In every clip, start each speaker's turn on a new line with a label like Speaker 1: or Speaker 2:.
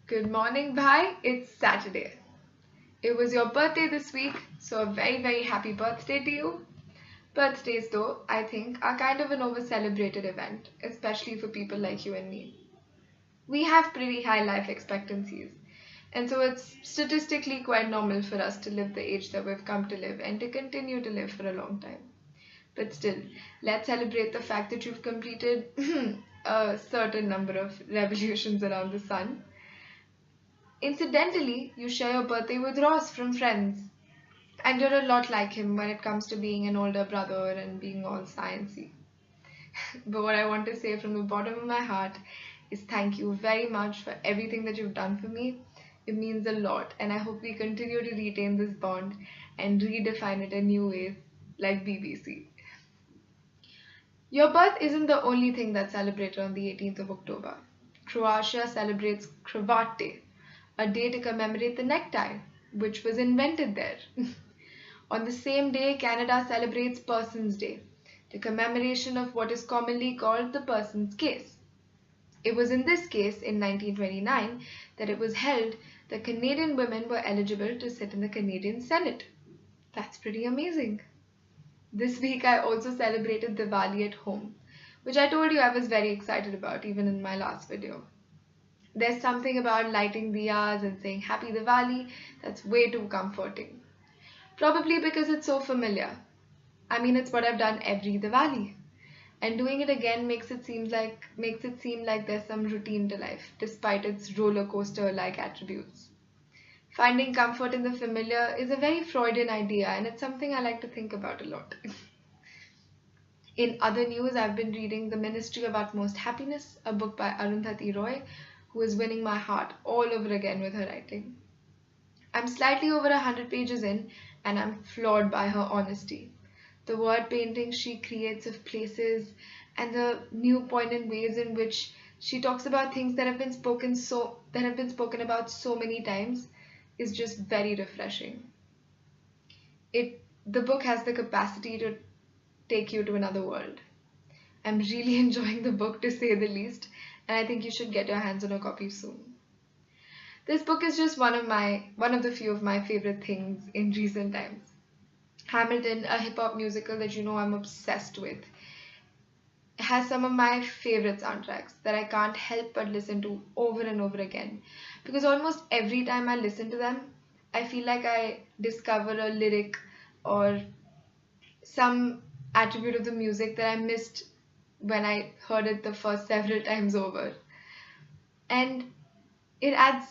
Speaker 1: Good morning, Bhai. It's Saturday. It was your birthday this week, so a very, very happy birthday to you. Birthdays, though, I think, are kind of an over celebrated event, especially for people like you and me. We have pretty high life expectancies, and so it's statistically quite normal for us to live the age that we've come to live and to continue to live for a long time. But still, let's celebrate the fact that you've completed a certain number of revolutions around the sun. Incidentally, you share your birthday with Ross from Friends, and you're a lot like him when it comes to being an older brother and being all sciencey. But what I want to say from the bottom of my heart is thank you very much for everything that you've done for me. It means a lot, and I hope we continue to retain this bond and redefine it in new ways, like BBC. Your birth isn't the only thing that's celebrated on the 18th of October. Croatia celebrates Cravat Day, a day to commemorate the necktie, which was invented there. On the same day, Canada celebrates Persons Day, the commemoration of what is commonly called the Persons Case. It was in this case, in 1929, that it was held that Canadian women were eligible to sit in the Canadian Senate. That's pretty amazing. This week I also celebrated Diwali at home, which I told you I was very excited about even in my last video. There's something about lighting diyas and saying Happy Diwali that's way too comforting. Probably because it's so familiar. I mean, it's what I've done every Diwali. And doing it again makes it seem like there's some routine to life, despite its roller coaster-like attributes. Finding comfort in the familiar is a very Freudian idea, and it's something I like to think about a lot. In other news, I've been reading The Ministry of Utmost Happiness, a book by Arundhati Roy, who is winning my heart all over again with her writing. I'm slightly over 100 pages in, and I'm floored by her honesty. The word painting she creates of places and the new poignant ways in which she talks about things that have been spoken about so many times is just very refreshing. The book has the capacity to take you to another world. I'm really enjoying the book, to say the least, and I think you should get your hands on a copy soon. This book is just one of the few of my favorite things in recent times. Hamilton, a hip-hop musical that you know I'm obsessed with, has some of my favorite soundtracks that I can't help but listen to over and over again, because almost every time I listen to them, I feel like I discover a lyric or some attribute of the music that I missed when I heard it the first several times over. And it adds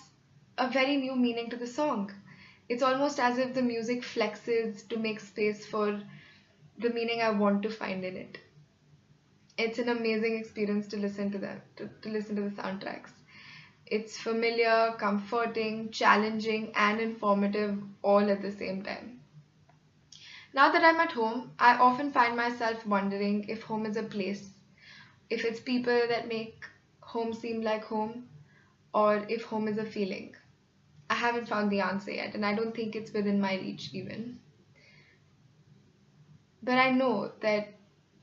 Speaker 1: a very new meaning to the song. It's almost as if the music flexes to make space for the meaning I want to find in it. It's an amazing experience to listen to them, to listen to the soundtracks. It's familiar, comforting, challenging, and informative all at the same time. Now that I'm at home, I often find myself wondering if home is a place, if it's people that make home seem like home, or if home is a feeling. I haven't found the answer yet, and I don't think it's within my reach even. But I know that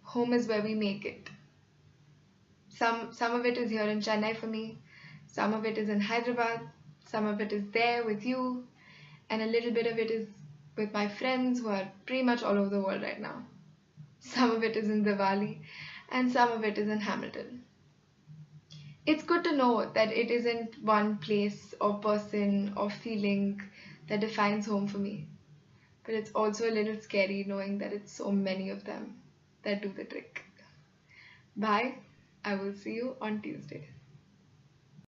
Speaker 1: home is where we make it. Some of it is here in Chennai for me, some of it is in Hyderabad, some of it is there with you, and a little bit of it is with my friends who are pretty much all over the world right now. Some of it is in Diwali, and some of it is in Hamilton. It's good to know that it isn't one place or person or feeling that defines home for me. But it's also a little scary knowing that it's so many of them that do the trick. Bye. I will see you on Tuesday.